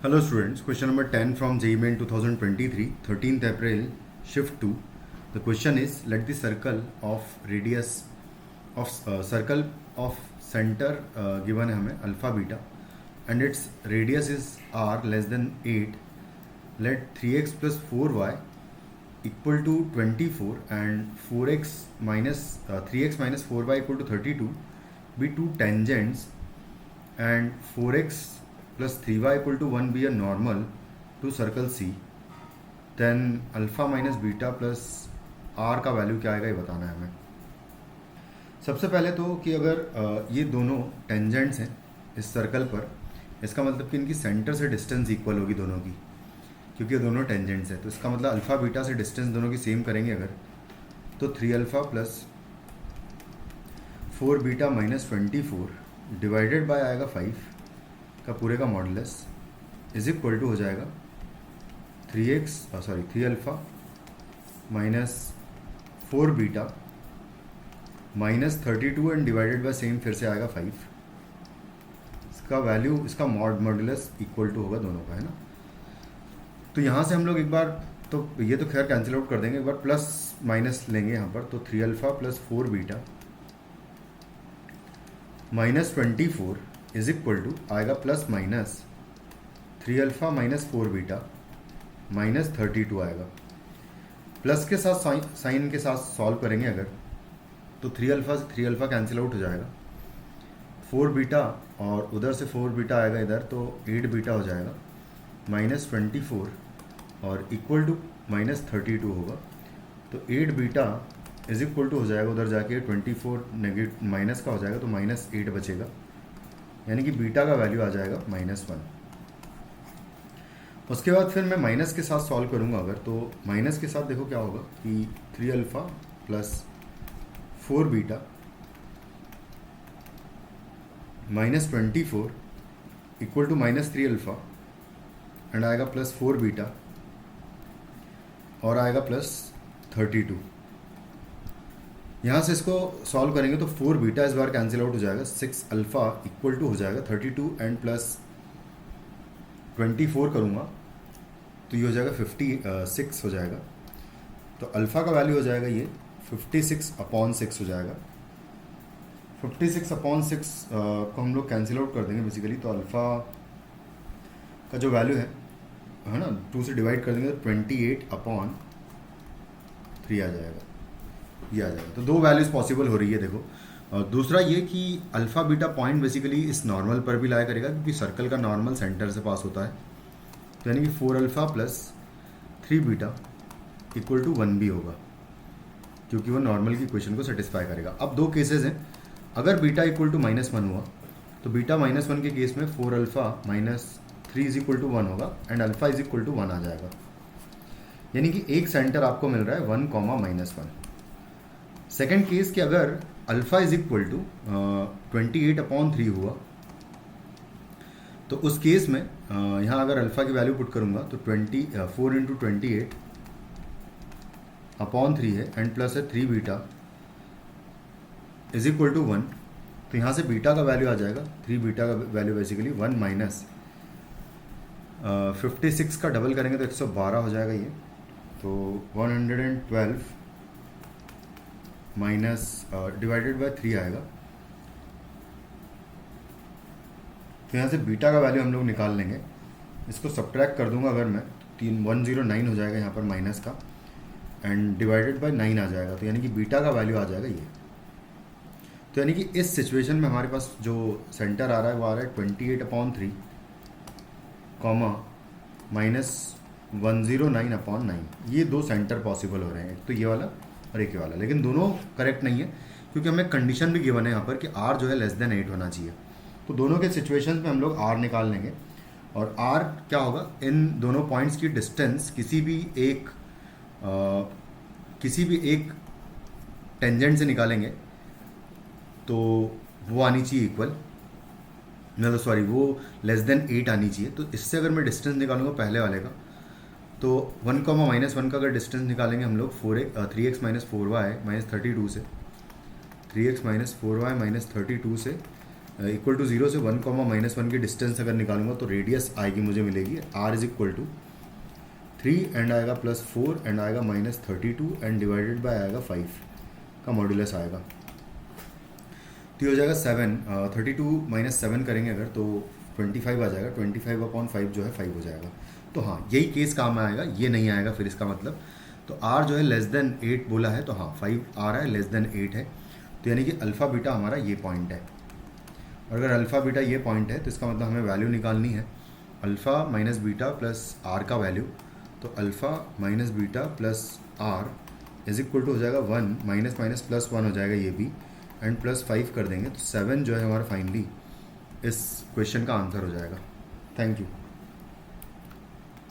Hello students, question number 10 from JEE Main 2023, 13th April, shift 2. The question is, let the circle of radius of circle of center given है हमें alpha beta and its radius is r less than 8. Let 3x plus 4y equal to 24 and 4x minus 3x minus 4y equal to 32 be two tangents and 4x plus 3y equal to 1 be a normal to circle C, then alpha minus beta plus R का value क्या आएगा ये बताना है हमें। सबसे पहले तो कि अगर ये दोनों टेंजेंट्स हैं इस सर्कल पर, इसका मतलब कि इनकी सेंटर से डिस्टेंस इक्वल होगी दोनों की, क्योंकि ये दोनों टेंजेंट्स हैं। तो इसका मतलब अल्फ़ा बीटा से डिस्टेंस दोनों की सेम करेंगे अगर, तो 3 alpha plus 4 beta minus 24 divided by आएगा 5 का पूरे का मॉडुलस इज इक्वल टू हो जाएगा 3 alpha minus 4 beta minus 32 and divided by same फिर से आएगा 5। इसका वैल्यू, इसका मॉडुलस इक्वल टू होगा दोनों का, है ना। तो यहाँ से हम लोग एक बार तो ये तो खैर कैंसिल आउट कर देंगे, एक बार प्लस माइनस लेंगे यहाँ पर। तो 3 alpha plus 4 beta minus 24 is equal to आएगा plus minus 3 alpha minus 4 beta minus 32 आएगा। प्लस के साथ साइन के साथ सॉल्व करेंगे अगर, तो 3 अल्फ़ा से 3 अल्फ़ा कैंसिल आउट हो जाएगा, 4 बीटा और उधर से 4 बीटा आएगा इधर, तो 8 बीटा हो जाएगा माइनस 24 और इक्वल टू माइनस 32 होगा। तो 8 बीटा इज इक्वल टू हो जाएगा उधर जाके 24 नेगेटिव माइनस का हो जाएगा, तो माइनस 8 बचेगा, यानी कि बीटा का वैल्यू आ जाएगा -1। उसके बाद फिर मैं माइनस के साथ सॉल्व करूंगा अगर, तो माइनस के साथ देखो क्या होगा कि 3 alpha plus 4 beta minus 24 equal to minus 3 alpha and आएगा प्लस 4 बीटा और आएगा प्लस 32। यहाँ से इसको सॉल्व करेंगे तो 4 बीटा इस बार कैंसिल आउट हो जाएगा, 6 अल्फ़ा इक्वल टू हो जाएगा 32 एंड प्लस 24 करूँगा तो ये हो जाएगा 56 हो जाएगा। तो अल्फ़ा का वैल्यू हो जाएगा ये 56/6 हो जाएगा। 56/6 को हम लोग कैंसिल आउट कर देंगे बेसिकली, तो अल्फ़ा का जो वैल्यू है ना 2 से डिवाइड कर देंगे तो 28/3 आ जाएगा, ये आ जाएगा। तो दो वैल्यूज़ पॉसिबल हो रही है देखो। और दूसरा ये कि अल्फ़ा बीटा पॉइंट बेसिकली इस नॉर्मल पर भी लाया करेगा, क्योंकि सर्कल का नॉर्मल सेंटर से पास होता है, तो यानी कि 4 alpha plus 3 beta equal to 1 भी होगा, क्योंकि वो नॉर्मल की इक्वेशन को सेटिस्फाई करेगा। अब दो केसेस हैं, अगर बीटा इक्वल टू -1 हुआ तो बीटा -1 के केस में 4 alpha minus 3 is equal to 1 होगा and alpha is equal to 1 आ जाएगा, यानी कि एक सेंटर आपको मिल रहा है 1, -1। सेकेंड केस कि अगर अल्फ़ा इज इक्वल टू 28/3 हुआ, तो उस केस में यहाँ अगर अल्फ़ा की वैल्यू पुट करूँगा तो 4 इंटू 28/3 है एंड प्लस है 3 बीटा इज इक्वल टू 1। तो यहाँ से बीटा का वैल्यू आ जाएगा, 3 बीटा का वैल्यू बेसिकली 1 माइनस 56 का डबल करेंगे तो 112 हो जाएगा ये, तो 112 माइनस डिवाइडेड बाय 3 आएगा। तो यहाँ से बीटा का वैल्यू हम लोग निकाल लेंगे, इसको सब्ट्रैक्ट कर दूंगा अगर मैं, 109 हो जाएगा यहाँ पर माइनस का एंड डिवाइडेड बाय 9 आ जाएगा, तो यानी कि बीटा का वैल्यू आ जाएगा ये। तो यानी कि इस सिचुएशन में हमारे पास जो सेंटर आ रहा है वो आ रहा है 28/3 कॉमा -109/9। ये दो सेंटर पॉसिबल हो रहे हैं, एक तो ये वाला और एक ये वाला, लेकिन दोनों करेक्ट नहीं है क्योंकि हमें कंडीशन भी गिवन है यहाँ पर कि r जो है लेस देन 8 होना चाहिए। तो दोनों के सिचुएशंस में हम लोग r निकाल लेंगे, और r क्या होगा, इन दोनों पॉइंट्स की डिस्टेंस किसी भी एक टेंजेंट से निकालेंगे तो वो आनी चाहिए इक्वल, मतलब सॉरी वो लेस देन 8 आनी चाहिए। तो इससे अगर मैं डिस्टेंस निकालूंगा पहले वाले का, तो 1, -1 का अगर डिस्टेंस निकालेंगे हम लोग 3x माइनस 4y माइनस 32 से, 3x माइनस 4y माइनस 32 से इक्वल टू 0 से 1 -1 की डिस्टेंस अगर निकालूंगा तो रेडियस आएगी, मुझे मिलेगी r is equal to 3 and आएगा +4 एंड आएगा -32 एंड डिवाइडेड बाय आएगा 5 का मॉड्यूलस आएगा। तो ये हो जाएगा 7, 32 - 7 करेंगे अगर तो 25 आ जाएगा, 25/5 जो है 5 हो जाएगा। तो हाँ, यही केस काम में आएगा, ये नहीं आएगा फिर इसका मतलब। तो r जो है लेस देन 8 बोला है, तो हाँ 5 आ रहा है, लेस देन 8 है, तो यानी कि अल्फ़ा बीटा हमारा ये पॉइंट है। और अगर अल्फ़ा बीटा ये पॉइंट है तो इसका मतलब हमें वैल्यू निकालनी है alpha minus beta plus R का वैल्यू। तो alpha minus beta plus R is equal to हो जाएगा 1 माइनस +1 हो जाएगा ये भी, एंड +5 कर देंगे तो 7 जो है हमारा फाइनली इस क्वेश्चन का आंसर हो जाएगा। Thank you.